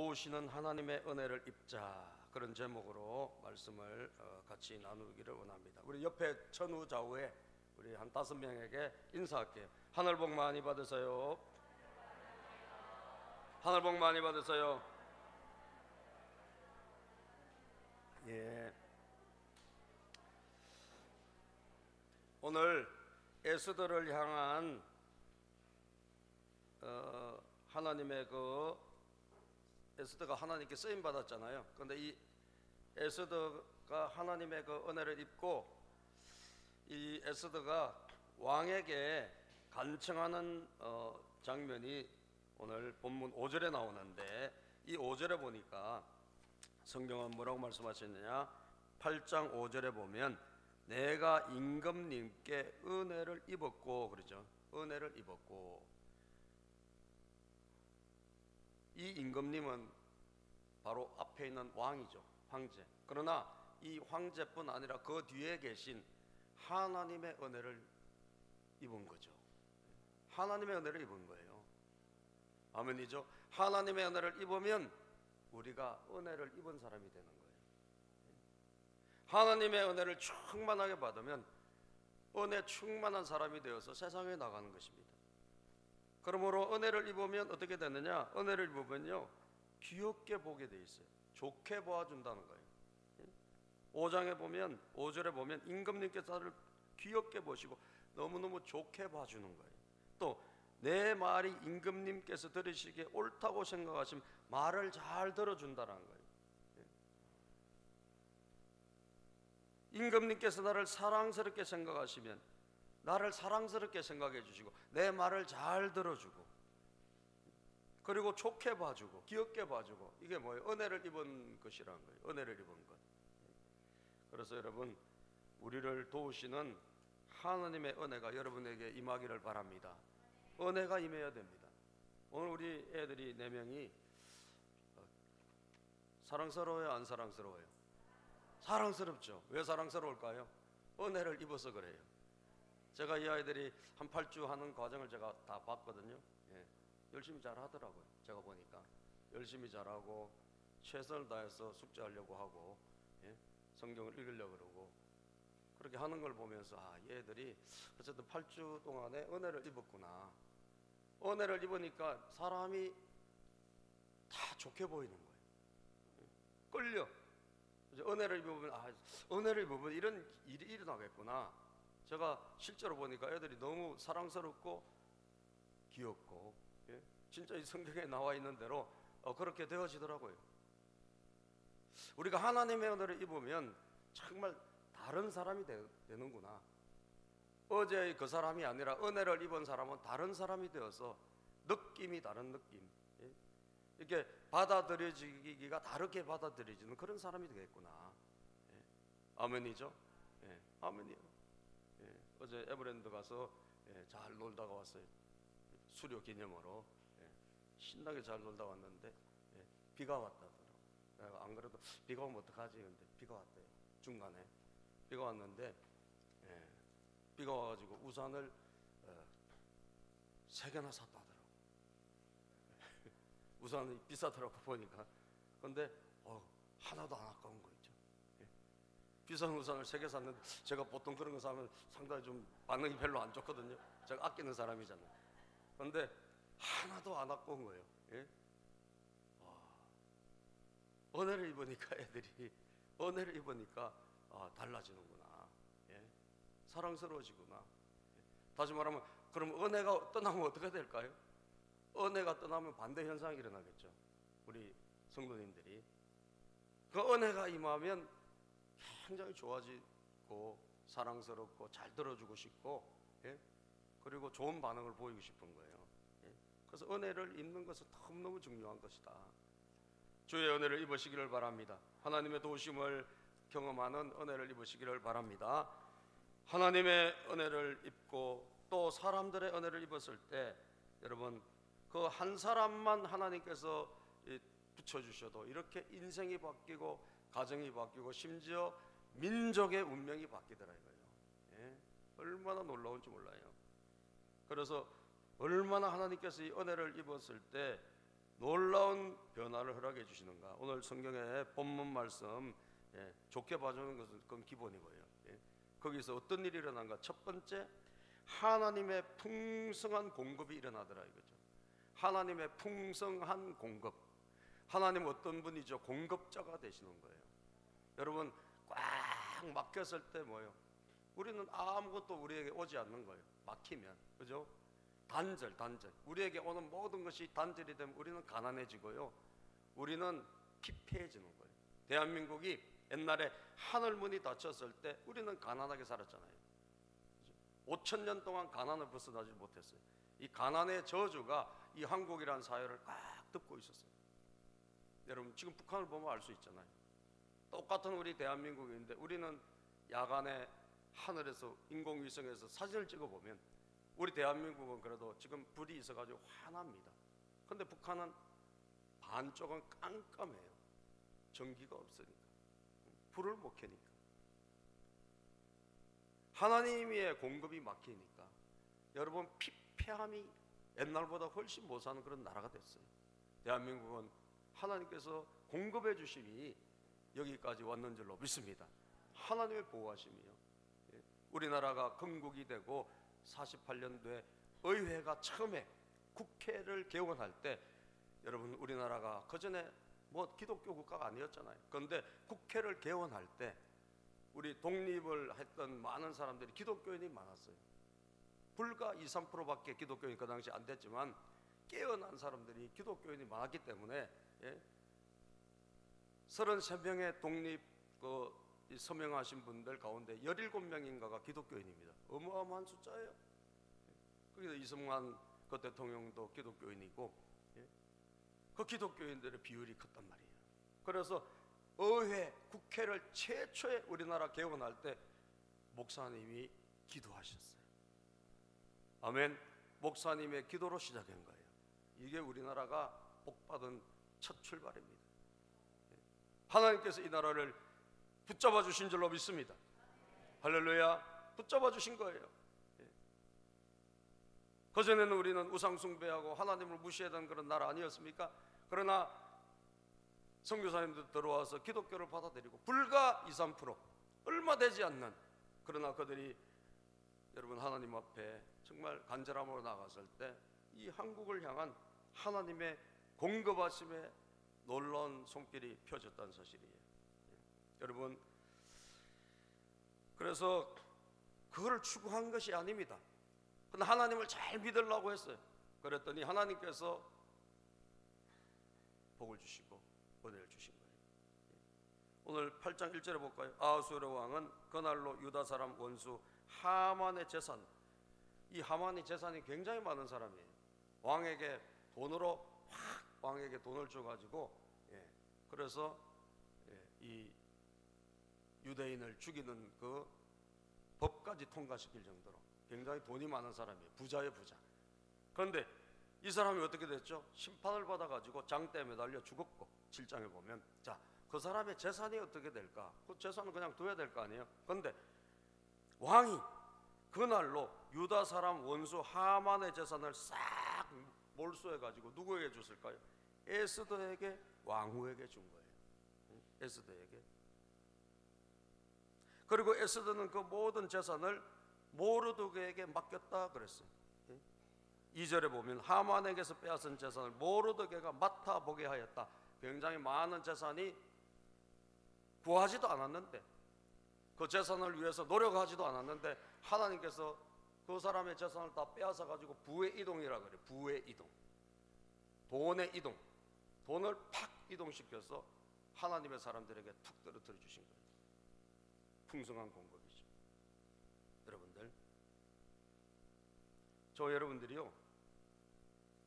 도우시는 하나님의 은혜를 입자, 그런 제목으로 말씀을 같이 나누기를 원합니다. 우리 옆에 천우 좌우에 우리 한 5명에게 인사할게요. 하늘 복 많이 받으세요. 하늘 복 많이 받으세요. 예. 오늘 에스더를 향한 하나님의 에스더가 하나님께 쓰임 받았잖아요. 그런데 이 에스더가 하나님의 은혜를 입고 이 에스더가 왕에게 간청하는 장면이 오늘 본문 5절에 나오는데, 이 5절에 보니까 성경은 뭐라고 말씀하셨느냐, 8장 5절에 보면 내가 임금님께 은혜를 입었고, 그러죠. 은혜를 입었고, 이 임금님은 바로 앞에 있는 왕이죠. 황제. 그러나 이 황제뿐 아니라 그 뒤에 계신 하나님의 은혜를 입은 거죠. 하나님의 은혜를 입은 거예요. 아멘이죠. 하나님의 은혜를 입으면 우리가 은혜를 입은 사람이 되는 거예요. 하나님의 은혜를 충만하게 받으면 은혜 충만한 사람이 되어서 세상에 나가는 것입니다. 그러므로 은혜를 입으면 어떻게 되느냐, 은혜를 입으면요 귀엽게 보게 돼 있어요. 좋게 보아준다는 거예요. 5장에 보면, 5절에 보면 임금님께서 나를 귀엽게 보시고 너무너무 좋게 봐주는 거예요. 또 내 말이 임금님께서 들으시기에 옳다고 생각하시면 말을 잘 들어준다는 거예요. 임금님께서 나를 사랑스럽게 생각하시면 나를 사랑스럽게 생각해 주시고 내 말을 잘 들어주고, 그리고 좋게 봐주고 귀엽게 봐주고, 이게 뭐예요? 은혜를 입은 것이라는 거예요. 은혜를 입은 것. 그래서 여러분, 우리를 도우시는 하나님의 은혜가 여러분에게 임하기를 바랍니다. 은혜가 임해야 됩니다. 오늘 우리 애들이 4명이 사랑스러워요, 안 사랑스러워요? 사랑스럽죠. 왜 사랑스러울까요? 은혜를 입어서 그래요. 제가 이 아이들이 한 8주 하는 과정을 제가 다 봤거든요. 예. 열심히 잘 하더라고요. 제가 보니까 열심히 잘하고 최선을 다해서 숙제하려고 하고, 예. 성경을 읽으려고 그러고, 그렇게 하는 걸 보면서 얘들이 어쨌든 8주 동안에 은혜를 입었구나. 은혜를 입으니까 사람이 다 좋게 보이는 거예요. 끌려. 은혜를 입으면 은혜를 입으면 이런 일이 일어나겠구나. 제가 실제로 보니까 애들이 너무 사랑스럽고 귀엽고, 예? 진짜 이 성경에 나와 있는 대로 그렇게 되어지더라고요. 우리가 하나님의 은혜를 입으면 정말 다른 사람이 되는구나. 어제의 그 사람이 아니라 은혜를 입은 사람은 다른 사람이 되어서 느낌이 다른 느낌, 예? 이렇게 받아들여지기가 다르게 받아들여지는 그런 사람이 되겠구나. 예? 아멘이죠? 예, 아멘이요. 예, 어제 에버랜드 가서 잘 놀다가 왔어요. 수료 기념으로. 예, 신나게 잘 놀다 왔는데 비가 왔다더라고요. 내가 안 그래도 비가 오면 어떡하지? 근데 비가 왔대요. 중간에 비가 왔는데, 비가 와가지고 우산을 3개나 샀다더라고요. 우산이 비싸더라고 보니까. 근데 하나도 안 아까운 거 있죠. 비싼 우산을 3개 샀는데, 제가 보통 그런 거 사면 상당히 좀 반응이 별로 안 좋거든요. 제가 아끼는 사람이잖아요. 근데 하나도 안 아까운 거예요. 예? 은혜를 입으니까 애들이 은혜를 입으니까 달라지는구나. 예? 사랑스러워지구나. 예? 다시 말하면, 그럼 은혜가 떠나면 어떻게 될까요? 은혜가 떠나면 반대 현상이 일어나겠죠. 우리 성도님들이 그 은혜가 임하면 굉장히 좋아지고 사랑스럽고 잘 들어주고 싶고, 예? 그리고 좋은 반응을 보이고 싶은 거예요. 예? 그래서 은혜를 입는 것은 너무너무 중요한 것이다. 주의 은혜를 입으시기를 바랍니다. 하나님의 도우심을 경험하는 은혜를 입으시기를 바랍니다. 하나님의 은혜를 입고 또 사람들의 은혜를 입었을 때, 여러분, 그 한 사람만 하나님께서 붙여주셔도 이렇게 인생이 바뀌고 가정이 바뀌고 심지어 민족의 운명이 바뀌더라 이거예요. 예? 얼마나 놀라운지 몰라요. 그래서 얼마나 하나님께서 이 은혜를 입었을 때 놀라운 변화를 허락해 주시는가? 오늘 성경의 본문 말씀 좋게 봐주는 것은 그건 기본이고요. 거기서 어떤 일이 일어난가? 첫 번째, 하나님의 풍성한 공급이 일어나더라 이거죠. 하나님의 풍성한 공급. 하나님 어떤 분이죠? 공급자가 되시는 거예요. 여러분 꽉 막혔을 때 뭐예요? 우리는 아무것도 우리에게 오지 않는 거예요. 막히면, 그죠? 단절. 우리에게 오는 모든 것이 단절이 되면 우리는 가난해지고요. 우리는 피폐해지는 거예요. 대한민국이 옛날에 하늘문이 닫혔을 때 우리는 가난하게 살았잖아요. 5,000년 동안 가난을 벗어나지 못했어요. 이 가난의 저주가 이 한국이라는 사회를 꽉 덮고 있었어요. 여러분 지금 북한을 보면 알 수 있잖아요. 똑같은 우리 대한민국인데 우리는 야간에 하늘에서 인공위성에서 사진을 찍어보면 우리 대한민국은 그래도 지금 불이 있어가지고 환합니다. 근데 북한은 반쪽은 깜깜해요. 전기가 없으니까, 불을 못 켜니까, 하나님의 공급이 막히니까 여러분 피폐함이 옛날보다 훨씬 못 사는 그런 나라가 됐어요. 대한민국은 하나님께서 공급해 주심이 여기까지 왔는 줄로 믿습니다. 하나님의 보호하심이요. 우리나라가 건국이 되고 48년도에 의회가 처음에 국회를 개원할 때 여러분 우리나라가 그전에 뭐 기독교 국가가 아니었잖아요. 그런데 국회를 개원할 때 우리 독립을 했던 많은 사람들이 기독교인이 많았어요. 불과 2, 3%밖에 기독교인이 그 당시 안 됐지만 깨어난 사람들이 기독교인이 많았기 때문에 33명의 독립 서명하신 분들 가운데 17명인가가 기독교인입니다. 어마어마한 숫자예요. 거기서 이승만 그 대통령도 기독교인이고, 그 기독교인들의 비율이 컸단 말이에요. 그래서 의회, 국회를 최초에 우리나라 개원할 때 목사님이 기도하셨어요. 아멘. 목사님의 기도로 시작한 거예요. 이게 우리나라가 복받은 첫 출발입니다. 하나님께서 이 나라를 붙잡아 주신 줄로 믿습니다. 할렐루야. 붙잡아 주신 거예요. 그전에는 우리는 우상 숭배하고 하나님을 무시하던 그런 나라 아니었습니까? 그러나 선교사님들 들어와서 기독교를 받아들이고 불과 2, 3% 얼마 되지 않는, 그러나 그들이 여러분 하나님 앞에 정말 간절함으로 나갔을 때 이 한국을 향한 하나님의 공급하심에 놀라운 손길이 펴졌다는 사실이에요. 여러분 그래서 그거를 추구한 것이 아닙니다. 근데 하나님을 잘 믿으려고 했어요. 그랬더니 하나님께서 복을 주시고 은혜를 주신 거예요. 오늘 8장 1절에 볼까요? 아하수에로 왕은 그날로 유다 사람 원수 하만의 재산, 이 하만의 재산이 굉장히 많은 사람이에요. 왕에게 돈으로 왕에게 돈을 줘가지고 그래서 이 유대인을 죽이는 그 법까지 통과시킬 정도로 굉장히 돈이 많은 사람이에요. 부자의 부자. 그런데 이 사람이 어떻게 됐죠? 심판을 받아가지고 장대에 매달려 죽었고, 7장에 보면 자, 그 사람의 재산이 어떻게 될까? 그 재산은 그냥 둬야 될 거 아니에요? 그런데 왕이 그날로 유다 사람 원수 하만의 재산을 싹 몰수해가지고 누구에게 줬을까요? 에스더에게, 왕후에게 준 거예요. 에스더에게. 그리고 에스더는 그 모든 재산을 모르드게에게 맡겼다 그랬어요. 2절에 보면 하만에게서 빼앗은 재산을 모르드게가 맡아보게 하였다. 굉장히 많은 재산이 구하지도 않았는데, 그 재산을 위해서 노력하지도 않았는데 하나님께서 그 사람의 재산을 다 빼앗아 가지고 부의 이동이라 그래요. 부의 이동, 돈의 이동, 돈을 팍 이동시켜서 하나님의 사람들에게 툭 떨어뜨려 주신 거예요. 풍성한 공급이죠. 여러분들, 저 여러분들이요,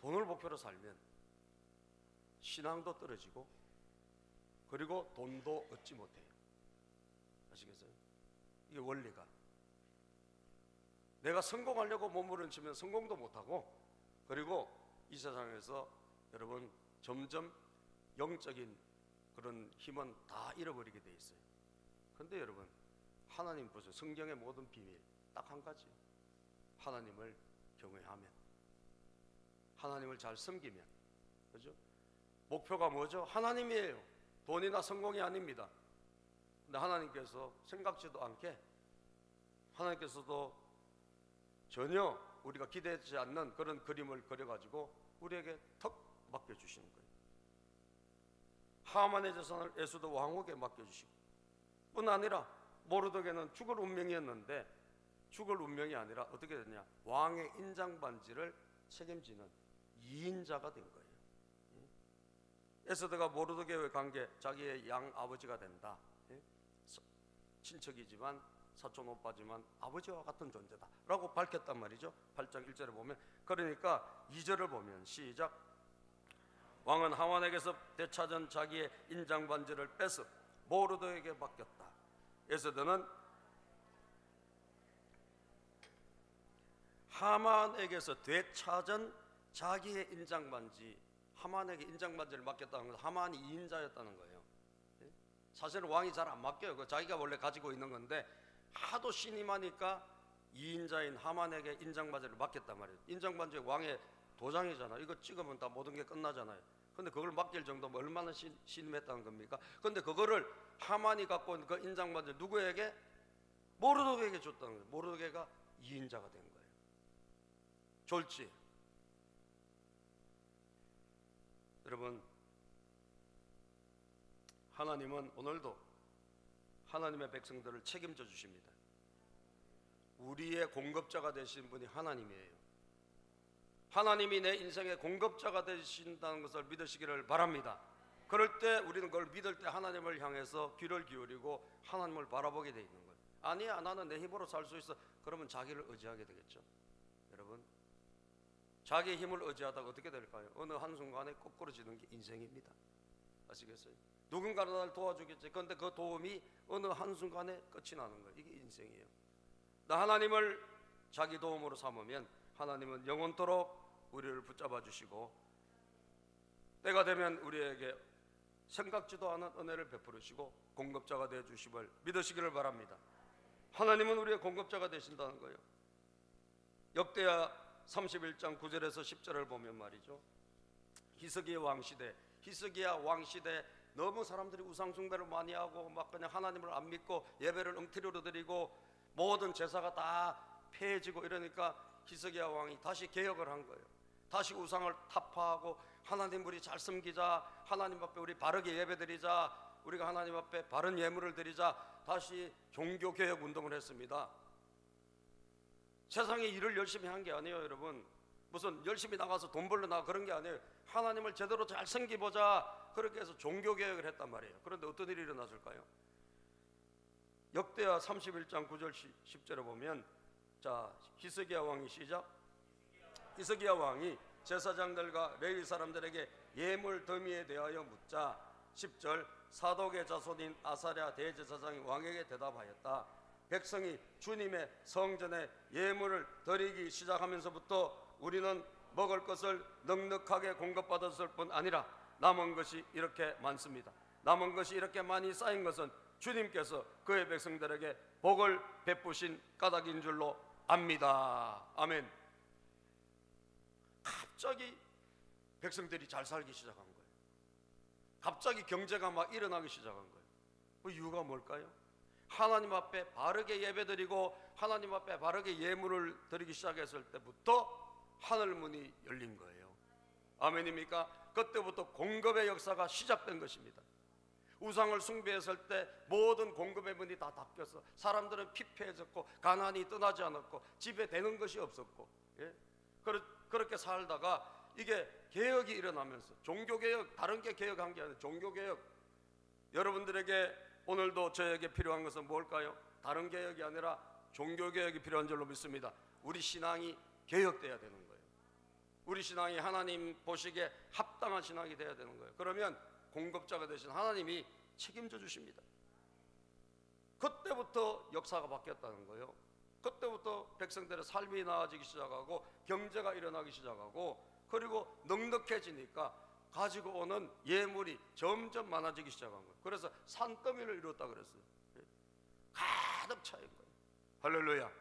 돈을 목표로 살면 신앙도 떨어지고 그리고 돈도 얻지 못해요. 아시겠어요? 이게 원리가. 내가 성공하려고 몸부림치면 성공도 못하고, 그리고 이 세상에서 여러분 점점 영적인 그런 힘은 다 잃어버리게 돼 있어요. 그런데 여러분, 하나님 보세요. 성경의 모든 비밀 딱 한 가지. 하나님을 경외하면, 하나님을 잘 섬기면, 그죠? 목표가 뭐죠? 하나님이에요. 돈이나 성공이 아닙니다. 근데 하나님께서 생각지도 않게, 하나님께서도 전혀 우리가 기대하지 않는 그런 그림을 그려가지고 우리에게 턱 맡겨주시는 거예요. 하만의 재산을 에스더 왕에게 맡겨주시고, 뿐 아니라 모르드게는 죽을 운명이었는데 죽을 운명이 아니라 어떻게 됐냐? 왕의 인장반지를 책임지는 2인자가 된 거예요. 에스더가 모르드게의 관계, 자기의 양 아버지가 된다. 친척이지만 사촌 오빠지만 아버지와 같은 존재다 라고 밝혔단 말이죠. 8장 1절에 보면, 그러니까 2절을 보면 시작. 왕은 하만에게서 되찾은 자기의 인장반지를 뺏어 모르드에게 맡겼다. 에스더는 하만에게서 되찾은 자기의 인장반지, 하만에게 인장반지를 맡겼다는 것은 하만이 2인자였다는 거예요. 사실은 왕이 잘 안 맡겨요. 그 자기가 원래 가지고 있는 건데 하도 신임하니까 2인자인 하만에게 인장반지를 맡겼단 말이에요. 인장반지 왕의 도장이잖아. 이거 찍으면 다 모든 게 끝나잖아요. 근데 그걸 맡길 정도면 얼마나 신임했다는 겁니까? 근데 그거를 하만이 갖고 있는 그 인장반지를 누구에게? 모르드게에게 줬다는 거예요. 모르드게가 2인자가 된 거예요. 졸지. 여러분, 하나님은 오늘도 하나님의 백성들을 책임져 주십니다. 우리의 공급자가 되신 분이 하나님이에요. 하나님이 내 인생의 공급자가 되신다는 것을 믿으시기를 바랍니다. 그럴 때 우리는 그걸 믿을 때 하나님을 향해서 귀를 기울이고 하나님을 바라보게 돼 있는 거예요. 아니야, 나는 내 힘으로 살 수 있어. 그러면 자기를 의지하게 되겠죠. 여러분, 자기의 힘을 의지하다가 어떻게 될까요? 어느 한순간에 거꾸로지는 게 인생입니다. 아시겠어요? 누군가는 나를 도와주겠지. 그런데 그 도움이 어느 한순간에 끝이 나는 거예요. 이게 인생이에요. 나 하나님을 자기 도움으로 삼으면 하나님은 영원토록 우리를 붙잡아 주시고 때가 되면 우리에게 생각지도 않은 은혜를 베풀으시고 공급자가 되어 주심을 믿으시기를 바랍니다. 하나님은 우리의 공급자가 되신다는 거예요. 역대하 31장 9절에서 10절을 보면 말이죠, 히스기야 왕시대 너무 사람들이 우상숭배를 많이 하고 막 그냥 하나님을 안 믿고 예배를 엉터리로 드리고 모든 제사가 다 폐해지고 이러니까 히스기야 왕이 다시 개혁을 한 거예요. 다시 우상을 타파하고 하나님 우리 잘 섬기자, 하나님 앞에 우리 바르게 예배드리자, 우리가 하나님 앞에 바른 예물을 드리자, 다시 종교개혁 운동을 했습니다. 세상에 일을 열심히 한 게 아니에요. 여러분, 무슨 열심히 나가서 돈 벌러 나가 그런 게 아니에요. 하나님을 제대로 잘 섬기보자, 그렇게 해서 종교개혁을 했단 말이에요. 그런데 어떤 일이 일어났을까요? 역대하 31장 9절 10절에 보면, 자, 히스기야 왕이 시작. 히스기야 왕이 제사장들과 레위 사람들에게 예물 더미에 대하여 묻자 10절, 사독의 자손인 아사랴 대제사장이 왕에게 대답하였다. 백성이 주님의 성전에 예물을 드리기 시작하면서부터 우리는 먹을 것을 넉넉하게 공급받았을 뿐 아니라 남은 것이 이렇게 많습니다. 남은 것이 이렇게 많이 쌓인 것은 주님께서 그의 백성들에게 복을 베푸신 까닭인 줄로 압니다. 아멘. 갑자기 백성들이 잘 살기 시작한 거예요. 갑자기 경제가 막 일어나기 시작한 거예요. 그 이유가 뭘까요? 하나님 앞에 바르게 예배드리고 하나님 앞에 바르게 예물을 드리기 시작했을 때부터 하늘문이 열린 거예요. 아멘입니까? 그때부터 공급의 역사가 시작된 것입니다. 우상을 숭배했을 때 모든 공급의 문이 다 닫혀서 사람들은 피폐해졌고 가난이 떠나지 않았고 집에 되는 것이 없었고, 예? 그렇게 살다가 이게 개혁이 일어나면서, 종교개혁, 다른 게 개혁한 게 아니라 종교개혁. 여러분들에게 오늘도 저에게 필요한 것은 뭘까요? 다른 개혁이 아니라 종교개혁이 필요한 줄로 믿습니다. 우리 신앙이 개혁돼야 되는 거예요. 우리 신앙이 하나님 보시기에 합당한 신앙이 돼야 되는 거예요. 그러면 공급자가 되신 하나님이 책임져 주십니다. 그때부터 역사가 바뀌었다는 거예요. 그때부터 백성들의 삶이 나아지기 시작하고 경제가 일어나기 시작하고, 그리고 넉넉해지니까 가지고 오는 예물이 점점 많아지기 시작한 거예요. 그래서 산더미를 이뤘다 그랬어요. 가득 차인 거예요. 할렐루야.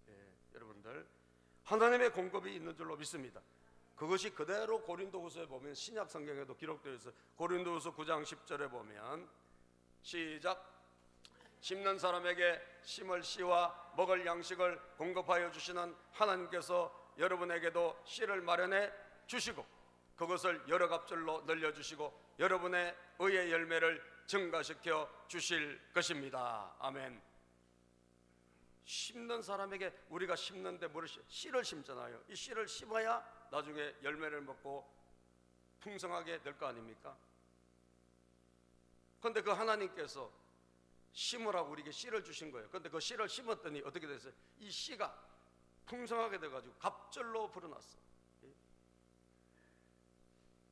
예, 여러분들, 하나님의 공급이 있는 줄로 믿습니다. 그것이 그대로 고린도후서에 보면 신약 성경에도 기록되어 있어요. 고린도후서 9장 10절에 보면 시작. 심는 사람에게 심을 씨와 먹을 양식을 공급하여 주시는 하나님께서 여러분에게도 씨를 마련해 주시고 그것을 여러 갑절로 늘려주시고 여러분의 의의 열매를 증가시켜 주실 것입니다. 아멘. 심는 사람에게 우리가 심는데 뭐를 씨를 심잖아요. 이 씨를 심어야 나중에 열매를 먹고 풍성하게 될 거 아닙니까? 그런데 그 하나님께서 심으라고 우리에게 씨를 주신 거예요. 그런데 그 씨를 심었더니 어떻게 됐어요? 이 씨가 풍성하게 돼가지고 갑절로 불어났어.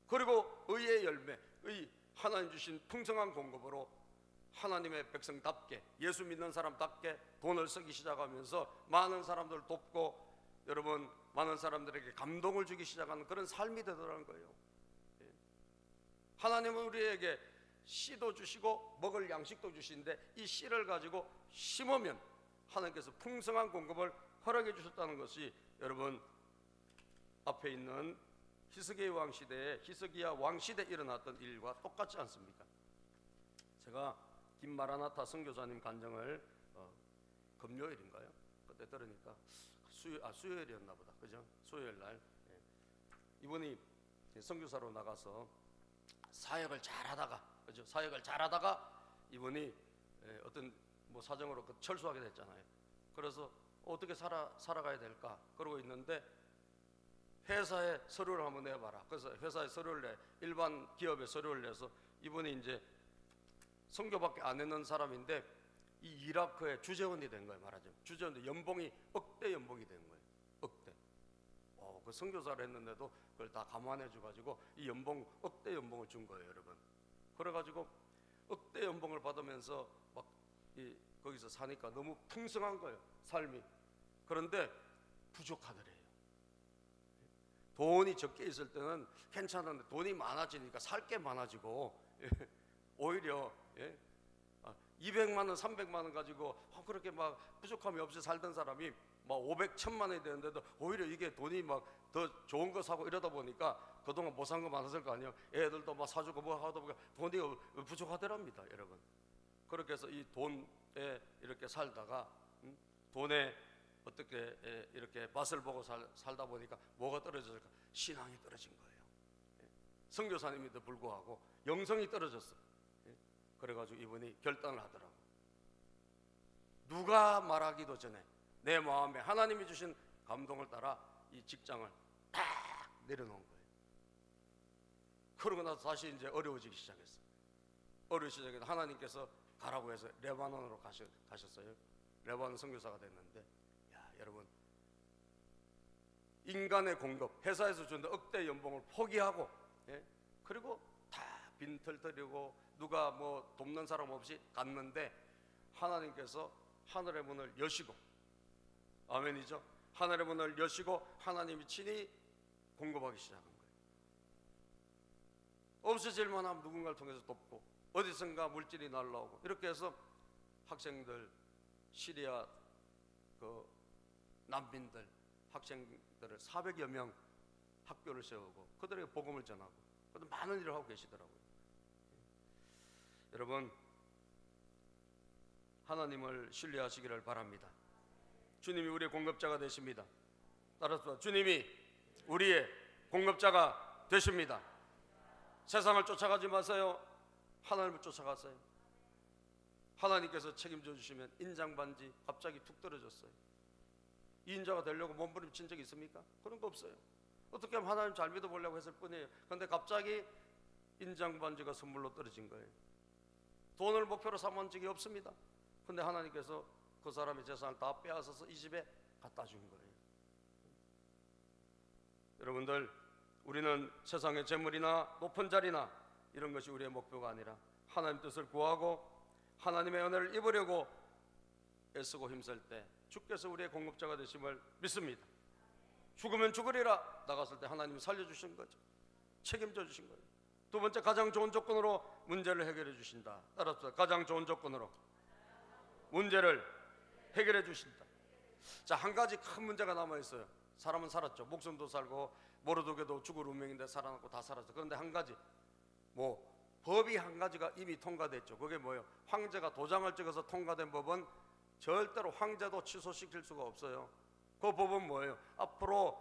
그리고 의의 열매, 하나님 주신 풍성한 공급으로 하나님의 백성답게, 예수 믿는 사람답게 돈을 쓰기 시작하면서 많은 사람들을 돕고 여러분 많은 사람들에게 감동을 주기 시작하는 그런 삶이 되더라는 거예요. 하나님은 우리에게 씨도 주시고 먹을 양식도 주시는데 이 씨를 가지고 심으면 하나님께서 풍성한 공급을 허락해 주셨다는 것이 여러분 앞에 있는 히스기야 왕 시대에 히스기야 왕 시대에 일어났던 일과 똑같지 않습니까? 제가 김마라나타 선교사님 간증을 금요일인가요? 그때 들으니까 수요일이었나 보다. 그죠? 수요일 날 이분이 선교사로 나가서 사역을 잘하다가, 그죠? 사역을 잘하다가 이분이 어떤 뭐 사정으로 철수하게 됐잖아요. 그래서 어떻게 살아가야 될까 그러고 있는데 회사에 서류를 한번 내봐라. 그래서 회사에 서류를 내, 일반 기업에 서류를 내서 이분이 이제 선교밖에 안 했는 사람인데 이 이라크의 주재원이 된 거예요. 말하자면 주재원인데 연봉이 억대 연봉이 된 거예요. 억대. 그 선교사를 했는데도 그걸 다 감안해 줘가지고 이 연봉 억대 연봉을 준 거예요, 여러분. 그래가지고 억대 연봉을 받으면서 막 거기서 사니까 너무 풍성한 거예요, 삶이. 그런데 부족하더래요. 돈이 적게 있을 때는 괜찮은데 돈이 많아지니까 살 게 많아지고 오히려 200만 원, 300만 원 가지고 그렇게 막 부족함이 없이 살던 사람이 막 500, 1000만 원이 되는데도 오히려 이게 돈이 막 더 좋은 거 사고 이러다 보니까 그동안 못 산 거 많았을 거 아니에요. 애들도 막 사주고 뭐 하다 보니까 돈이 부족하더랍니다, 여러분. 그렇게 해서 이 돈에 이렇게 살다가 돈에 어떻게 이렇게 맛을 보고 살다 보니까 뭐가 떨어졌을까? 신앙이 떨어진 거예요. 선교사님에도 불구하고 영성이 떨어졌어. 그래가지고 이분이 결단을 하더라고. 누가 말하기도 전에 내 마음에 하나님이 주신 감동을 따라 이 직장을 딱 내려놓은 거예요. 그러고 나서 다시 이제 어려워지기 시작했어요. 어려워지기 시작해서 하나님께서 가라고 해서 레바논으로 가셨어요. 레바논 선교사가 됐는데, 야, 여러분, 인간의 공급, 회사에서 주는 억대 연봉을 포기하고, 그리고 다 빈털터리고 누가 뭐 돕는 사람 없이 갔는데 하나님께서 하늘의 문을 여시고, 아멘이죠? 하늘의 문을 여시고 하나님이 친히 공급하기 시작한 거예요. 없어질 만하면 누군가를 통해서 돕고 어디선가 물질이 날라오고 이렇게 해서 학생들, 시리아 난민들, 학생들을 400여 명 학교를 세우고 그들에게 복음을 전하고 그들 많은 일을 하고 계시더라고요. 여러분, 하나님을 신뢰하시기를 바랍니다. 주님이 우리의 공급자가 되십니다. 따라서 주님이 우리의 공급자가 되십니다. 세상을 쫓아가지 마세요. 하나님을 쫓아가세요. 하나님께서 책임져 주시면 인장반지 갑자기 툭 떨어졌어요. 이 인자가 되려고 몸부림친 적이 있습니까? 그런 거 없어요. 어떻게 하면 하나님 잘 믿어보려고 했을 뿐이에요. 그런데 갑자기 인장반지가 선물로 떨어진 거예요. 돈을 목표로 삼은 적이 없습니다. 그런데 하나님께서 그 사람의 재산을 다 빼앗아서 이 집에 갖다 준 거예요. 여러분들, 우리는 세상의 재물이나 높은 자리나 이런 것이 우리의 목표가 아니라 하나님 뜻을 구하고 하나님의 은혜를 입으려고 애쓰고 힘쓸 때 주께서 우리의 공급자가 되심을 믿습니다. 죽으면 죽으리라 나갔을 때 하나님이 살려주신 거죠. 책임져 주신 거예요. 두 번째, 가장 좋은 조건으로 문제를 해결해 주신다. 따라서 가장 좋은 조건으로 문제를 해결해 주신다. 자, 한 가지 큰 문제가 남아 있어요. 사람은 살았죠. 목숨도 살고 모르도게도 죽을 운명인데 살아났고 다 살았죠. 그런데 한 가지, 뭐 법이 한 가지가 이미 통과됐죠. 그게 뭐예요? 황제가 도장을 찍어서 통과된 법은 절대로 황제도 취소시킬 수가 없어요. 그 법은 뭐예요? 앞으로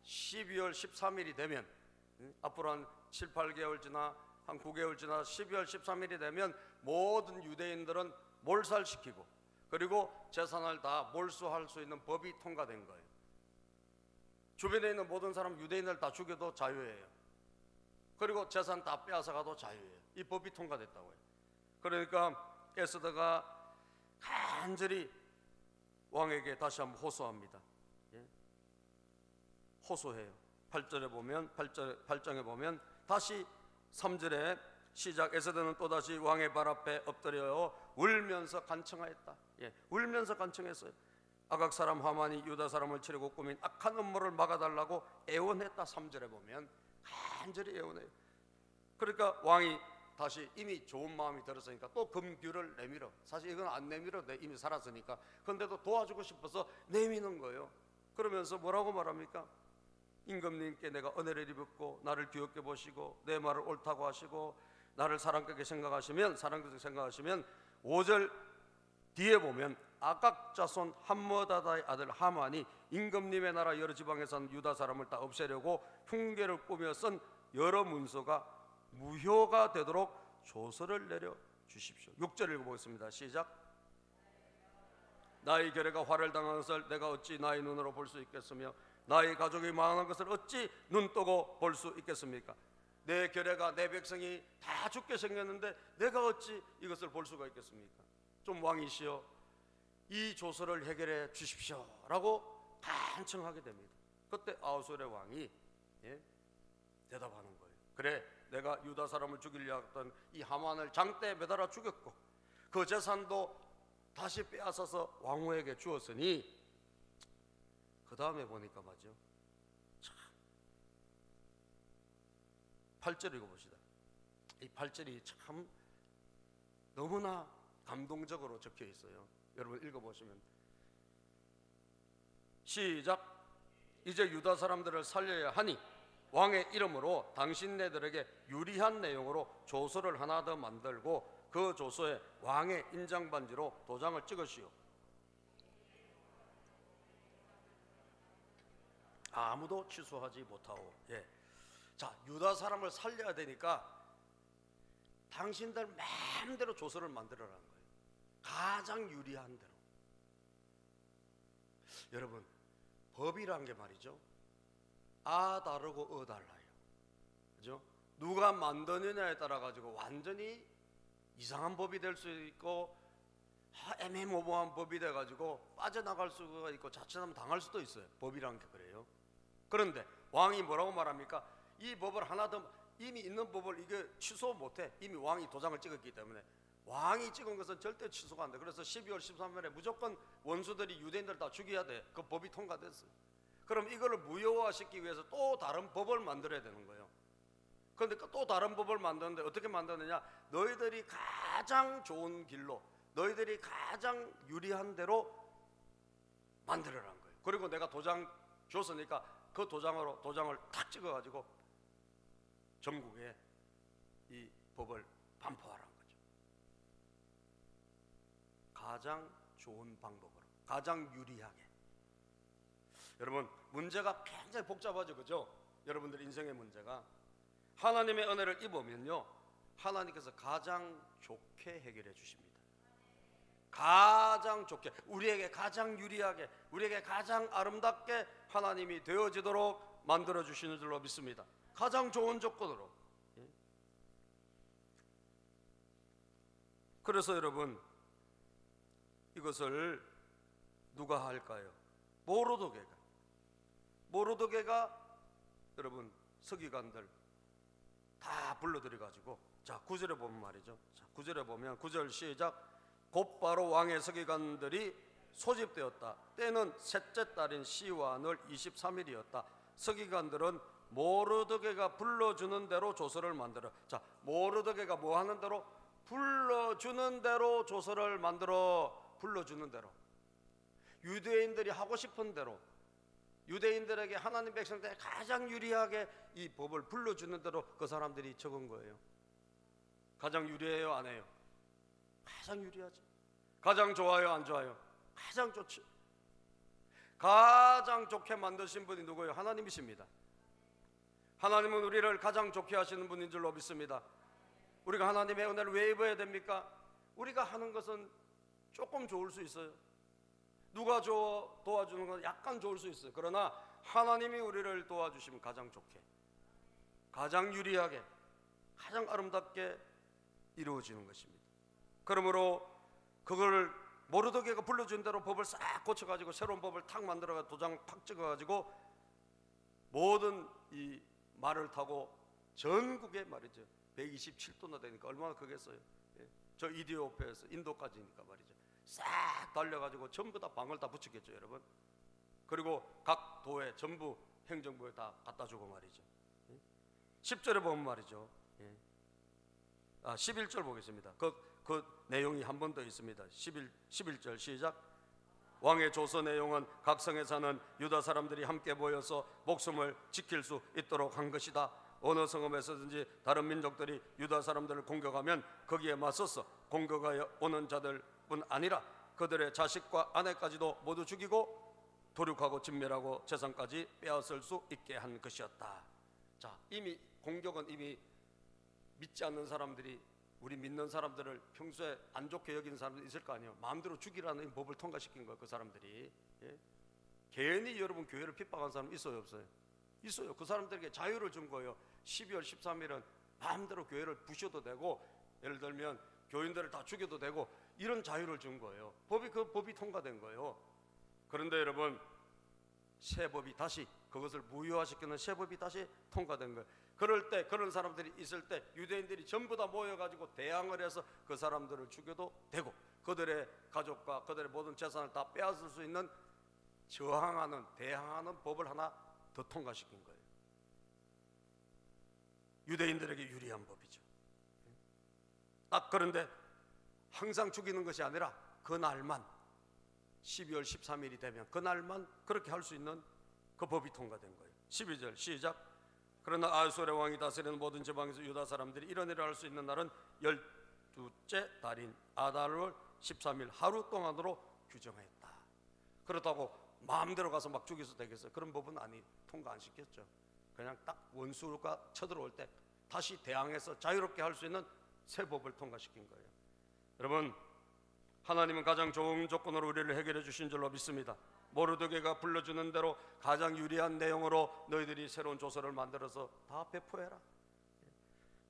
12월 13일이 되면, 앞으로 한 7, 8개월 지나 한 9개월 지나 12월 13일이 되면 모든 유대인들은 몰살시키고 그리고 재산을 다 몰수할 수 있는 법이 통과된 거예요. 주변에 있는 모든 사람 유대인을 다 죽여도 자유예요. 그리고 재산 다 빼앗아가도 자유예요. 이 법이 통과됐다고요. 그러니까 에스더가 간절히 왕에게 다시 한번 호소합니다. 예? 호소해요. 8절에 보면 8장에 보면 다시 3절에 시작, 에스더는 또다시 왕의 발 앞에 엎드려 울면서 간청하였다. 예, 울면서 간청했어요. 아각 사람 하만이 유다 사람을 치려고 꾸민 악한 음모를 막아달라고 애원했다. 3절에 보면 간절히 애원해요. 그러니까 왕이 다시 이미 좋은 마음이 들었으니까 또 금규를 내밀어. 사실 이건 안 내밀어도 이미 살았으니까. 그런데도 도와주고 싶어서 내미는 거예요. 그러면서 뭐라고 말합니까? 임금님께 내가 은혜를 입었고 나를 귀엽게 보시고 내 말을 옳다고 하시고 나를 사랑스럽게 생각하시면 5절 뒤에 보면 아각 자손 함므다다의 아들 하만이 임금님의 나라 여러 지방에 산 유다 사람을 다 없애려고 흉계를 꾸며 쓴 여러 문서가 무효가 되도록 조서를 내려 주십시오. 6절 읽어보겠습니다. 시작. 나의 결례가 화를 당한 것을 내가 어찌 나의 눈으로 볼 수 있겠으며 나의 가족이 망한 것을 어찌 눈 뜨고 볼 수 있겠습니까? 내 결례가 내 백성이 다 죽게 생겼는데 내가 어찌 이것을 볼 수가 있겠습니까? 좀 왕이시여 이 조서를 해결해 주십시오 라고 간청하게 됩니다. 그때 아하수엘의 왕이 대답하는 거예요. 그래, 내가 유다 사람을 죽이려 했던 이 하만을 장대에 매달아 죽였고 그 재산도 다시 빼앗아서 왕후에게 주었으니, 그 다음에 보니까 맞죠. 참 8절 읽어봅시다. 이 8절이 참 너무나 감동적으로 적혀 있어요. 여러분 읽어보시면 시작. 이제 유다 사람들을 살려야 하니 왕의 이름으로 당신네들에게 유리한 내용으로 조서를 하나 더 만들고 그 조서에 왕의 인장반지로 도장을 찍으시오. 아무도 취소하지 못하오. 예. 자, 유다 사람을 살려야 되니까 당신들 마음대로 조서를 만들어라는 거예요. 가장 유리한 대로. 여러분, 법이란 게 말이죠, 아 다르고 어 달라요. 그죠? 누가 만드느냐에 따라 가지고 완전히 이상한 법이 될 수 있고 애매모호한 법이 돼 가지고 빠져나갈 수가 있고 자칫하면 당할 수도 있어요. 법이란 게 그래요. 그런데 왕이 뭐라고 말합니까? 이 법을 하나 더, 이미 있는 법을 이게 취소 못해. 이미 왕이 도장을 찍었기 때문에 왕이 찍은 것은 절대 취소가 안 돼. 그래서 12월 13일에 무조건 원수들이 유대인들 다 죽여야 돼. 그 법이 통과됐어요. 그럼 이거를 무효화시키기 위해서 또 다른 법을 만들어야 되는 거예요. 그런데 또 다른 법을 만드는데 어떻게 만드느냐? 너희들이 가장 좋은 길로, 너희들이 가장 유리한 대로 만들어라는 거예요. 그리고 내가 도장 줬으니까 그 도장으로 도장을 탁 찍어가지고 전국에 이 법을 반포하라는 거죠. 가장 좋은 방법으로, 가장 유리하게. 여러분, 문제가 굉장히 복잡하죠, 그죠? 여러분들 인생의 문제가 하나님의 은혜를 입으면요, 하나님께서 가장 좋게 해결해 주십니다. 가장 좋게, 우리에게 가장 유리하게, 우리에게 가장 아름답게 하나님이 되어지도록 만들어 주시는 줄로 믿습니다. 가장 좋은 조건으로. 그래서 여러분, 이것을 누가 할까요? 모르드게가 여러분 서기관들 다 불러들여가지고, 자 9절에 보면 말이죠. 자 9절에 보면 9절 시작. 곧바로 왕의 서기관들이 소집되었다. 때는 셋째 달인 시완월 23일이었다. 서기관들은 모르드게가 불러주는 대로 조서를 만들어. 자, 모르드게가 뭐 하는 대로? 불러주는 대로 조서를 만들어. 불러주는 대로, 유대인들이 하고 싶은 대로, 유대인들에게 하나님 백성들에게 가장 유리하게 이 법을 불러주는 대로 그 사람들이 적은 거예요. 가장 유리해요, 안 해요? 가장 유리하죠. 가장 좋아요, 안 좋아요? 가장 좋죠. 가장 좋게 만드신 분이 누구예요? 하나님이십니다. 하나님은 우리를 가장 좋게 하시는 분인 줄로 믿습니다. 우리가 하나님의 은혜를 왜 입어야 됩니까? 우리가 하는 것은 조금 좋을 수 있어요. 누가 도와주는 건 약간 좋을 수 있어요. 그러나 하나님이 우리를 도와주시면 가장 좋게, 가장 유리하게, 가장 아름답게 이루어지는 것입니다. 그러므로 그걸 모르드게가 불러준 대로 법을 싹 고쳐가지고 새로운 법을 탁 만들어가 도장 팍 찍어가지고 모든 이 말을 타고 전국에 말이죠, 127도나 되니까 얼마나 크겠어요. 예. 저 이디오피아에서 인도까지니까 말이죠, 싹 달려가지고 전부 다 방을 다 붙였겠죠, 여러분. 그리고 각 도에 전부 행정부에 다 갖다 주고 말이죠. 10절에 보면 말이죠, 11절 보겠습니다. 그 내용이 한 번 더 있습니다. 11절 시작. 왕의 조서 내용은 각 성에 사는 유다 사람들이 함께 모여서 목숨을 지킬 수 있도록 한 것이다. 어느 성읍에서든지 다른 민족들이 유다 사람들을 공격하면 거기에 맞서서 공격하여 오는 자들뿐 아니라 그들의 자식과 아내까지도 모두 죽이고 도륙하고 진멸하고 재산까지 빼앗을 수 있게 한 것이었다. 자, 이미 공격은 이미 믿지 않는 사람들이, 우리 믿는 사람들을 평소에 안 좋게 여기는 사람들이 있을 거 아니에요. 마음대로 죽이라는 법을 통과시킨 거예요, 그 사람들이. 예? 괜히 여러분 교회를 핍박한 사람 있어요, 없어요? 있어요. 그 사람들에게 자유를 준 거예요. 12월 13일은 마음대로 교회를 부셔도 되고, 예를 들면 교인들을 다 죽여도 되고, 이런 자유를 준 거예요. 그 법이 통과된 거예요. 그런데 여러분, 새 법이 다시 그것을 무효화시키는 새 법이 다시 통과된 거예요. 그럴 때, 그런 사람들이 있을 때 유대인들이 전부 다 모여가지고 대항을 해서 그 사람들을 죽여도 되고, 그들의 가족과 그들의 모든 재산을 다 빼앗을 수 있는 저항하는, 대항하는 법을 하나 더 통과시킨 거예요. 유대인들에게 유리한 법이죠. 딱 그런데 항상 죽이는 것이 아니라 그날만, 12월 13일이 되면 그날만 그렇게 할 수 있는 그 법이 통과된 거예요. 12절 시작. 그러나 아하수엘의 왕이 다스리는 모든 지방에서 유다 사람들이 이런 일을 할 수 있는 날은 12째 달인 아달월 13일 하루 동안으로 규정했다. 그렇다고 마음대로 가서 막 죽여서 되겠어요? 그런 법은 통과 안 시켰죠. 그냥 딱 원수가 쳐들어올 때 다시 대항해서 자유롭게 할 수 있는 새 법을 통과시킨 거예요. 여러분, 하나님은 가장 좋은 조건으로 우리를 해결해 주신 줄로 믿습니다. 모르드게가 불러주는 대로 가장 유리한 내용으로 너희들이 새로운 조서를 만들어서 다 배포해라.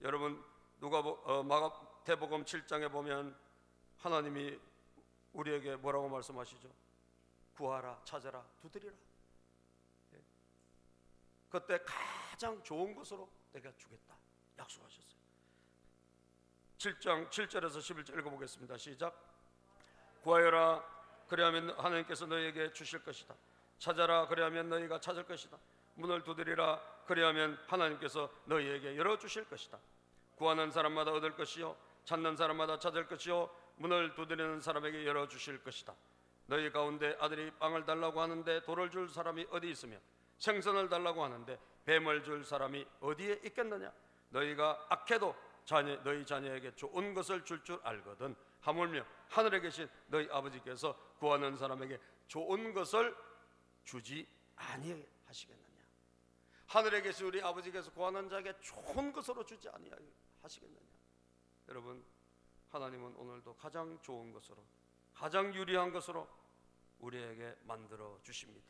여러분, 마태복음 7장에 보면 하나님이 우리에게 뭐라고 말씀하시죠? 구하라, 찾아라, 두드리라. 그때 가장 좋은 것으로 내가 주겠다 약속하셨어요. 7장 7절에서 11절 읽어보겠습니다. 시작. 구하여라, 그리하면 하나님께서 너희에게 주실 것이다. 찾아라, 그리하면 너희가 찾을 것이다. 문을 두드리라, 그리하면 하나님께서 너희에게 열어주실 것이다. 구하는 사람마다 얻을 것이요, 찾는 사람마다 찾을 것이요, 문을 두드리는 사람에게 열어주실 것이다. 너희 가운데 아들이 빵을 달라고 하는데 돌을 줄 사람이 어디 있으며 생선을 달라고 하는데 뱀을 줄 사람이 어디에 있겠느냐? 너희가 악해도 너희 자녀에게 좋은 것을 줄 알거든 하물며 하늘에 계신 너희 아버지께서 구하는 사람에게 좋은 것을 주지 아니하시겠느냐? 하늘에 계신 우리 아버지께서 구하는 자에게 좋은 것으로 주지 아니하시겠느냐? 여러분, 하나님은 오늘도 가장 좋은 것으로, 가장 유리한 것으로 우리에게 만들어 주십니다.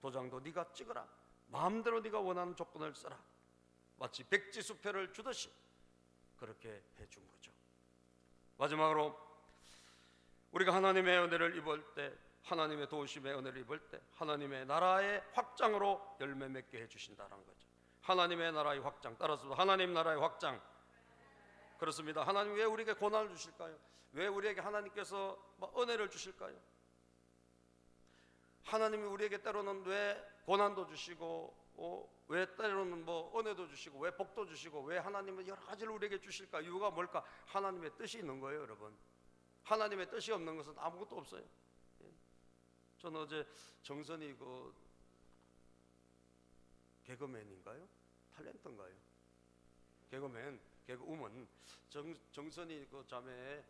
도장도 네가 찍어라, 마음대로 네가 원하는 조건을 써라. 마치 백지수표를 주듯이 그렇게 해준 거죠. 마지막으로 우리가 하나님의 은혜를 입을 때, 하나님의 도우심의 은혜를 입을 때 하나님의 나라의 확장으로 열매 맺게 해주신다는 거죠. 하나님의 나라의 확장, 따라서 하나님 나라의 확장. 그렇습니다. 하나님 왜 우리에게 고난을 주실까요? 왜 우리에게 하나님께서 은혜를 주실까요? 하나님이 우리에게 때로는 왜 고난도 주시고 왜 때로는 은혜도 주시고 왜 복도 주시고 왜 하나님은 여러 가지를 우리에게 주실까? 이유가 뭘까? 하나님의 뜻이 있는 거예요, 여러분. 하나님의 뜻이 없는 것은 아무것도 없어요. 저는 어제 정선이 개그맨인가요? 탤런트인가요? 개그맨, 개그우먼 정선이 그 자매의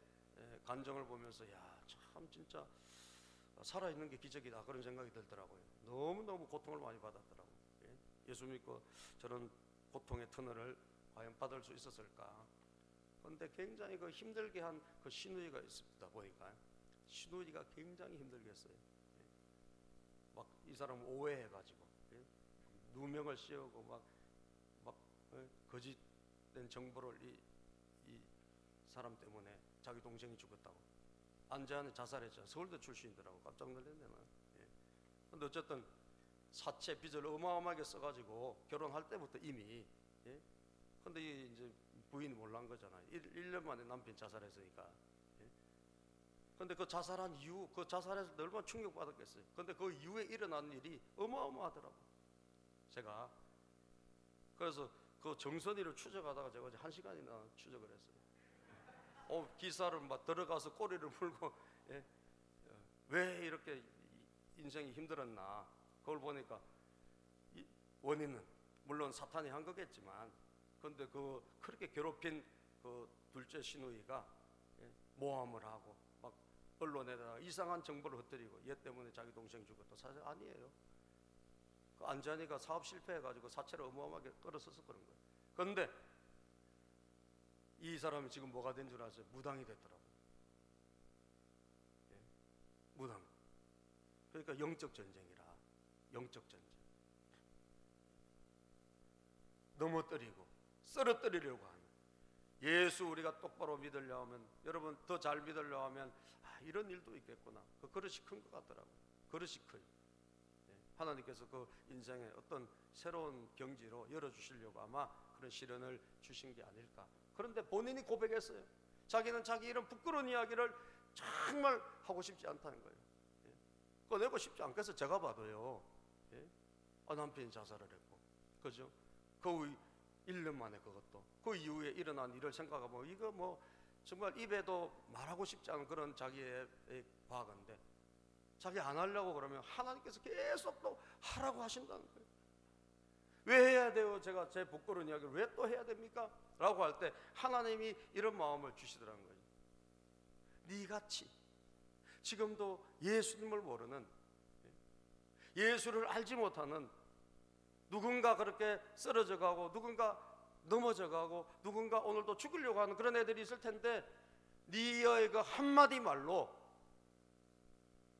간정을 보면서 야, 참 진짜 살아있는 게 기적이다 그런 생각이 들더라고요. 너무너무 고통을 많이 받았더라고요. 예수 믿고 저런 고통의 터널을 과연 받을 수 있었을까? 그런데 굉장히 그 힘들게 한 그 시누이가 있습니다. 보니까 시누이가 굉장히 힘들게 했어요. 막 이 사람 오해해가지고 누명을 씌우고 막 거짓된 정보를 이 사람 때문에 자기 동생이 죽었다고 안재환이 자살했죠. 서울대 출신이더라고. 깜짝 놀랐네. 근데 어쨌든 사채 빚을 어마어마하게 써가지고 결혼할 때부터 이미 근데 이제 부인이 몰란 거잖아요. 1년 만에 남편 자살했으니까. 근데 그 자살한 이후, 그 자살해서 얼마나 충격받았겠어요. 근데 그 이후에 일어난 일이 어마어마하더라고. 제가 그래서 그 정선이를 추적하다가 제가 이제 1시간이나 추적을 했어요. 기사를 막 들어가서 꼬리를 물고 왜 이렇게 인생이 힘들었나. 그걸 보니까 원인은 물론 사탄이 한 거겠지만, 근데 그렇게 괴롭힌 그 둘째 시누이가 모함을 하고 막 언론에다가 이상한 정보를 흩뜨리고 얘 때문에 자기 동생 죽었다. 사실 아니에요. 그 안전이가 사업 실패해가지고 사채를 어마어마하게 끌어서서 그런 거예요. 그런데 이 사람이 지금 뭐가 된 줄 아세요? 무당이 됐더라고요. 무당. 그러니까 영적 전쟁이라. 영적 전쟁. 넘어뜨리고 쓰러뜨리려고 하는. 예수 우리가 똑바로 믿으려면, 여러분 더 잘 믿으려면 이런 일도 있겠구나. 그 그릇이 큰 것 같더라고요. 그릇이 커요. 하나님께서 그 인생에 어떤 새로운 경지로 열어주시려고 아마 그런 시련을 주신 게 아닐까. 그런데 본인이 고백했어요. 자기는 자기 이런 부끄러운 이야기를 정말 하고 싶지 않다는 거예요. 꺼내고 싶지 않겠어. 제가 봐도요. 남편이 자살을 했고, 그죠? 그 1년 만에 그것도 그 이후에 일어난 일을 생각하면 이거 뭐 정말 입에도 말하고 싶지 않은 그런 자기의 과거인데, 자기 안 하려고 그러면 하나님께서 계속 또 하라고 하신다는 거예요. 왜 해야 돼요? 제가 제 부끄러운 이야기를 왜 또 해야 됩니까? 라고 할 때 하나님이 이런 마음을 주시더라는 거예요. 니같이 지금도 예수님을 모르는, 예수를 알지 못하는, 누군가 그렇게 쓰러져 가고 누군가 넘어져 가고 누군가 오늘도 죽으려고 하는 그런 애들이 있을 텐데, 니의 그 한마디 말로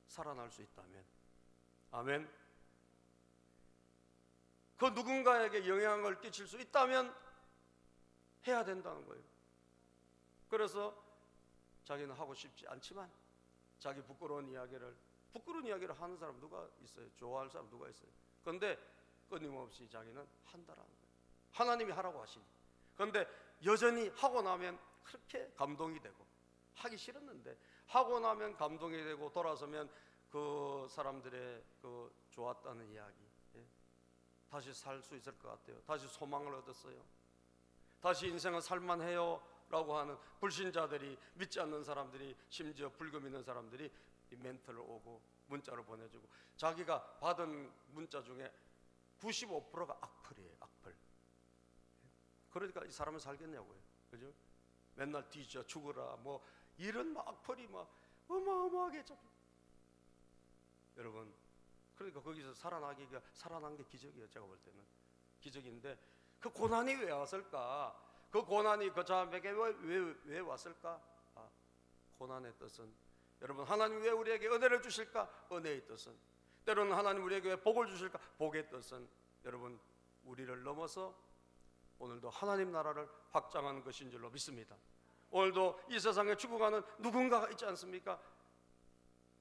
살아날 수 있다면, 아멘. 그 누군가에게 영향을 끼칠 수 있다면 해야 된다는 거예요. 그래서 자기는 하고 싶지 않지만 자기 부끄러운 이야기를 하는 사람 누가 있어요? 좋아할 사람 누가 있어요? 그런데 끊임없이 자기는 한다라는 거예요. 하나님이 하라고 하시니. 그런데 여전히 하고 나면 그렇게 감동이 되고, 하기 싫었는데 하고 나면 감동이 되고, 돌아서면 그 사람들의 그 좋았다는 이야기, 다시 살 수 있을 것 같아요. 다시 소망을 얻었어요. 다시 인생은 살만해요 라고 하는 불신자들이, 믿지 않는 사람들이, 심지어 불교 믿는 사람들이 이 멘트를 오고 문자를 보내주고, 자기가 받은 문자 중에 95%가 악플이에요. 악플. 그러니까 이 사람은 살겠냐고요. 그죠? 맨날 뒤져 죽어라 뭐 이런 막 악플이 막 어마어마하게 좀. 여러분, 그러니까 거기서 살아난 게 기적이에요. 제가 볼 때는 기적인데, 그 고난이 왜 왔을까? 그 고난이 그 자에게 왜 왔을까? 고난의 뜻은, 여러분, 하나님 왜 우리에게 은혜를 주실까? 은혜의 뜻은, 때로는 하나님 우리에게 왜 복을 주실까? 복의 뜻은, 여러분, 우리를 넘어서 오늘도 하나님 나라를 확장하는 것인 줄로 믿습니다. 오늘도 이 세상에 죽어가는 누군가가 있지 않습니까?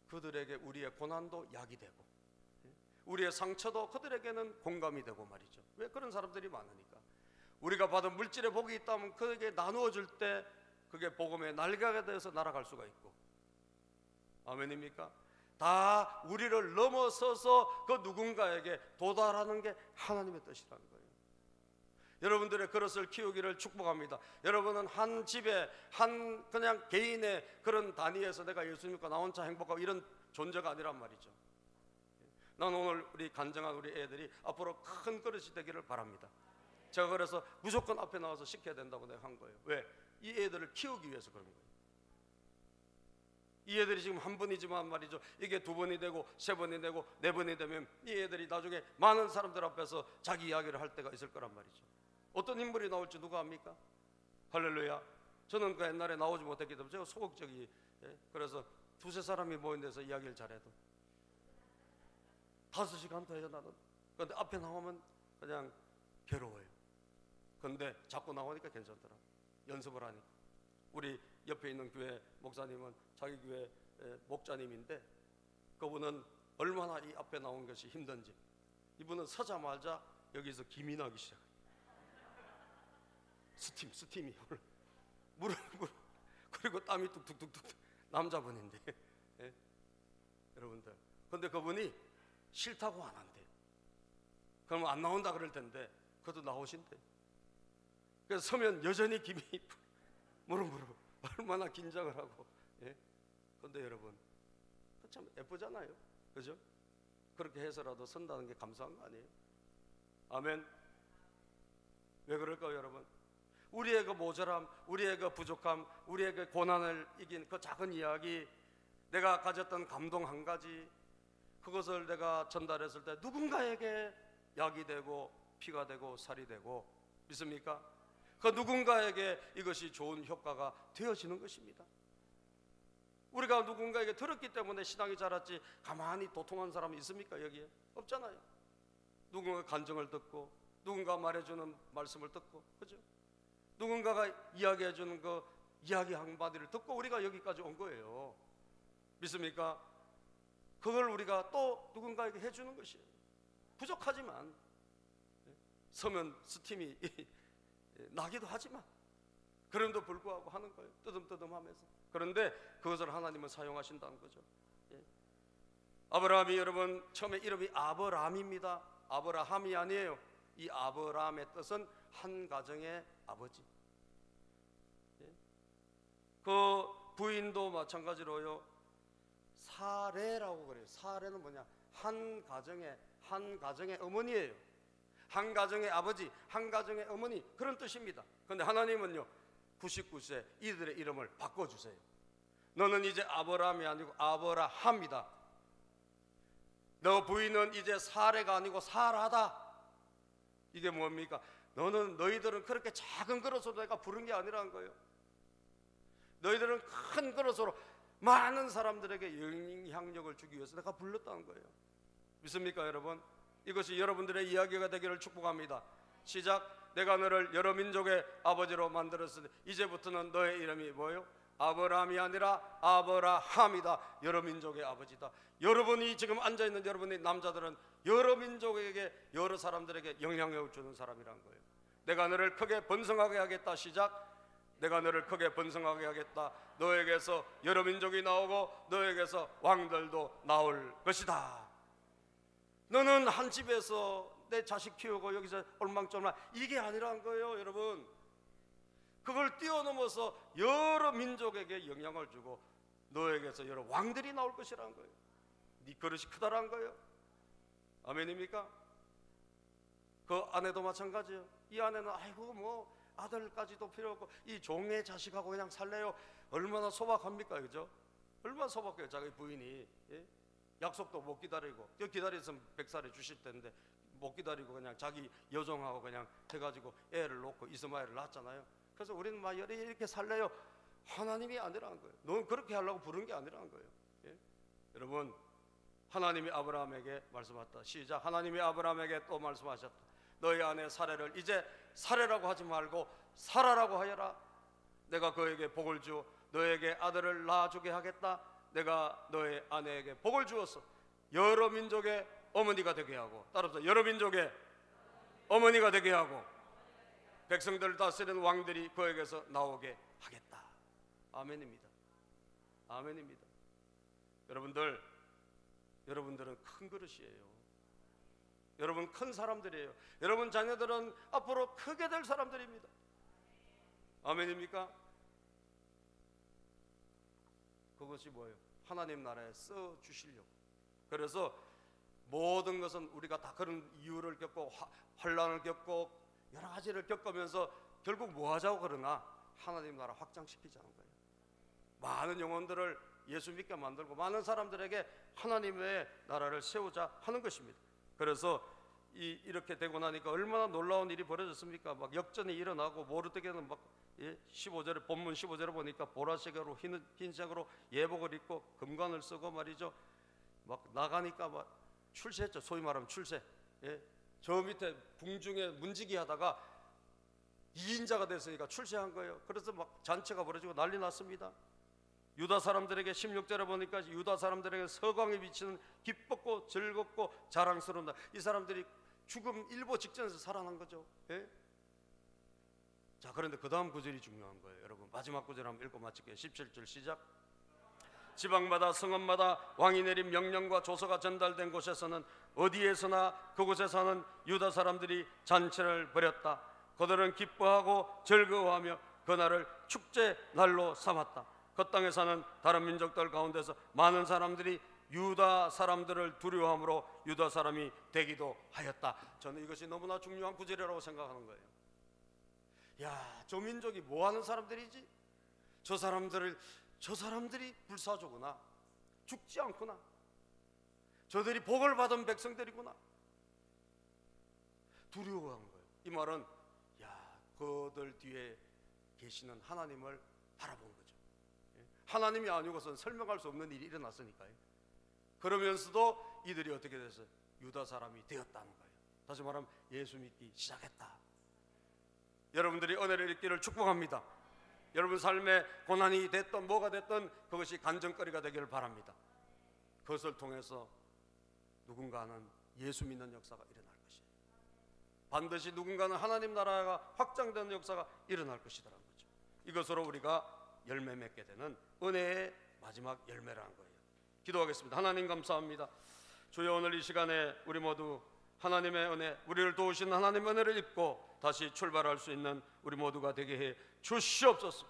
그들에게 우리의 고난도 약이 되고, 우리의 상처도 그들에게는 공감이 되고 말이죠. 왜? 그런 사람들이 많으니까. 우리가 받은 물질의 복이 있다면 그에게 나누어 줄 때 그게 복음의 날개가 되어서 날아갈 수가 있고, 아멘입니까? 다 우리를 넘어서서 그 누군가에게 도달하는 게 하나님의 뜻이라는 거예요. 여러분들의 그릇을 키우기를 축복합니다. 여러분은 한 집에 한 그냥 개인의 그런 단위에서 내가 예수 믿고 나 혼자 행복하고 이런 존재가 아니란 말이죠. 난 오늘 우리 간증한 우리 애들이 앞으로 큰 그릇이 되기를 바랍니다. 제가 그래서 무조건 앞에 나와서 시켜야 된다고 내가 한 거예요. 왜? 이 애들을 키우기 위해서 그런 거예요. 이 애들이 지금 한 번이지만 말이죠, 이게 두 번이 되고 세 번이 되고 네 번이 되면 이 애들이 나중에 많은 사람들 앞에서 자기 이야기를 할 때가 있을 거란 말이죠. 어떤 인물이 나올지 누가 압니까? 할렐루야. 저는 그 옛날에 나오지 못했기 때문에 제가 소극적이, 그래서 두세 사람이 모인 데서 이야기를 잘해도 5시간 더 해요 나는. 그런데 앞에 나오면 그냥 괴로워요. 그런데 자꾸 나오니까 괜찮더라. 연습을 하니까. 우리 옆에 있는 교회 목사님은 자기 교회 목자님인데, 그분은 얼마나 이 앞에 나온 것이 힘든지, 이분은 서자마자 여기서 김이 나기 시작해요. 스팀이 물을 그리고 땀이 뚝뚝뚝뚝. 남자분인데 예? 여러분들, 근데 그분이 싫다고 안 한대요. 그러면 안 나온다 그럴 텐데 그래도 나오신대. 그래서 서면 여전히 김이 무릎 얼마나 긴장을 하고. 예? 근데 여러분, 참 예쁘잖아요, 그죠? 그렇게 해서라도 선다는 게 감사한 거 아니에요? 아멘. 왜 그럴까요 여러분? 우리의 그 모자람, 우리의 그 부족함, 우리의 그 고난을 이긴 그 작은 이야기, 내가 가졌던 감동 한 가지, 그것을 내가 전달했을 때 누군가에게 약이 되고 피가 되고 살이 되고, 믿습니까? 그 누군가에게 이것이 좋은 효과가 되어지는 것입니다. 우리가 누군가에게 들었기 때문에 신앙이 자랐지, 가만히 도통한 사람이 있습니까? 여기에 없잖아요. 누군가 간증을 듣고, 누군가 말해주는 말씀을 듣고, 그죠? 누군가가 이야기해주는 그 이야기 한마디를 듣고 우리가 여기까지 온 거예요. 믿습니까? 그걸 우리가 또 누군가에게 해주는 것이에요. 부족하지만, 서면 스팀이 나기도 하지만 그럼에도 불구하고 하는 거예요. 뜨듬뜨듬하면서. 그런데 그것을 하나님은 사용하신다는 거죠. 아브라함이, 여러분, 처음에 이름이 아브람입니다. 아브라함이 아니에요. 이 아브람의 뜻은 한 가정의 아버지. 그 부인도 마찬가지로요, 사레라고 그래요. 사레는 뭐냐? 한 가정의 어머니예요. 한 가정의 아버지, 한 가정의 어머니, 그런 뜻입니다. 그런데 하나님은요, 99세 이들의 이름을 바꿔주세요. 너는 이제 아브라함이 아니고 아브라함이다. 너 부인은 이제 사레가 아니고 사라다. 이게 뭡니까? 너희들은 그렇게 작은 그릇으로 내가 부른 게 아니라는 거예요. 너희들은 큰 그릇으로 많은 사람들에게 영향력을 주기 위해서 내가 불렀다는 거예요. 믿습니까 여러분? 이것이 여러분들의 이야기가 되기를 축복합니다. 시작. 내가 너를 여러 민족의 아버지로 만들었으니 이제부터는 너의 이름이 뭐예요? 아브라함이 아니라 아브라함이다. 여러 민족의 아버지다. 여러분이 지금 앉아있는 여러분의 남자들은 여러 민족에게, 여러 사람들에게 영향력을 주는 사람이란 거예요. 내가 너를 크게 번성하게 하겠다. 시작. 내가 너를 크게 번성하게 하겠다. 너에게서 여러 민족이 나오고 너에게서 왕들도 나올 것이다. 너는 한 집에서 내 자식 키우고 여기서 올망졸망, 이게 아니란 거예요 여러분. 그걸 뛰어넘어서 여러 민족에게 영향을 주고 너에게서 여러 왕들이 나올 것이라는 거예요. 네 그릇이 크다라는 거예요. 아멘입니까? 그 아내도 마찬가지예요. 이 아내는 아이고 뭐 아들까지도 필요 없고 이 종의 자식하고 그냥 살래요. 얼마나 소박합니까, 그죠? 얼마나 소박해요. 자기 부인이, 예? 약속도 못 기다리고, 기다렸으면 100살에 주실 텐데 못 기다리고 그냥 자기 여종하고 그냥 해가지고 애를 놓고 이스마엘을 낳았잖아요. 그래서 우리는 막 이렇게 살래요. 하나님이 아니라는 거예요. 넌 그렇게 하려고 부른 게 아니라는 거예요. 예? 여러분, 하나님이 아브라함에게 말씀하셨다. 시작. 하나님이 아브라함에게 또 말씀하셨다. 너희 아내 사레를 이제 사레라고 하지 말고 사라라고 하여라. 내가 그에게 복을 주어 너에게 아들을 낳아주게 하겠다. 내가 너의 아내에게 복을 주어서 여러 민족의 어머니가 되게 하고, 따라서 여러 민족의 어머니가 되게 하고 백성들을 다스리는 왕들이 그에게서 나오게 하겠다. 아멘입니다. 아멘입니다. 여러분들은 큰 그릇이에요. 여러분 큰 사람들이에요. 여러분 자녀들은 앞으로 크게 될 사람들입니다. 아멘입니까? 그것이 뭐예요? 하나님 나라에 써 주시려고. 그래서 것은 우리가 다 그런 이유를 겪고 환난을 겪고 여러 가지를 겪으면서 결국 뭐 하자고 그러나 하나님 나라 확장시키자는 거예요. 많은 영혼들을 예수 믿게 만들고 많은 사람들에게 하나님의 나라를 세우자 하는 것입니다. 그래서 이렇게 되고 나니까 얼마나 놀라운 일이 벌어졌습니까? 막 역전이 일어나고 모르드게는 막 15절에 본문 15절에 보니까 보라색으로 흰색으로 예복을 입고 금관을 쓰고 말이죠. 막 나가니까 막 출세했죠. 소위 말하면 출세. 저 밑에 궁중에 문지기 하다가 2인자가 됐으니까 출세한 거예요. 그래서 막 잔치가 벌어지고 난리 났습니다. 유다 사람들에게 16절에 보니까 유다 사람들에게 서광이 비치는 기뻤고 즐겁고 자랑스러운 날. 이 사람들이 죽음 일보 직전에서 살아난 거죠. 자, 그런데 그 다음 구절이 중요한 거예요. 여러분 마지막 구절 한번 읽고 마칠게요. 17절 시작. 지방마다 성읍마다 왕이 내린 명령과 조서가 전달된 곳에서는 어디에서나 그곳에 사는 유다 사람들이 잔치를 벌였다. 그들은 기뻐하고 즐거워하며 그날을 축제 날로 삼았다. 그 땅에 사는 다른 민족들 가운데서 많은 사람들이 유다 사람들을 두려워함으로 유다 사람이 되기도 하였다. 저는 이것이 너무나 중요한 구절이라고 생각하는 거예요. 야, 저 민족이 뭐 하는 사람들이지? 저 사람들이 불사조구나. 죽지 않구나. 저들이 복을 받은 백성들이구나. 두려워한 거예요. 이 말은 그들 뒤에 계시는 하나님을 바라본 거죠. 하나님이 아니고서는 설명할 수 없는 일이 일어났으니까요. 그러면서도 이들이 어떻게 됐어요? 유다 사람이 되었다는 거예요. 다시 말하면 예수 믿기 시작했다. 여러분들이 은혜를 입기를 축복합니다. 여러분 삶에 고난이 됐던 뭐가 됐던 그것이 간증거리가 되기를 바랍니다. 그것을 통해서 누군가는 예수 믿는 역사가 일어날 것이에요. 반드시 누군가는 하나님 나라가 확장되는 역사가 일어날 것이라는 거죠. 이것으로 우리가 열매 맺게 되는 은혜의 마지막 열매라는 거예요. 기도하겠습니다. 하나님 감사합니다. 주여, 오늘 이 시간에 우리 모두 하나님의 은혜, 우리를 도우신 하나님의 은혜를 입고 다시 출발할 수 있는 우리 모두가 되게 해 주시옵소서.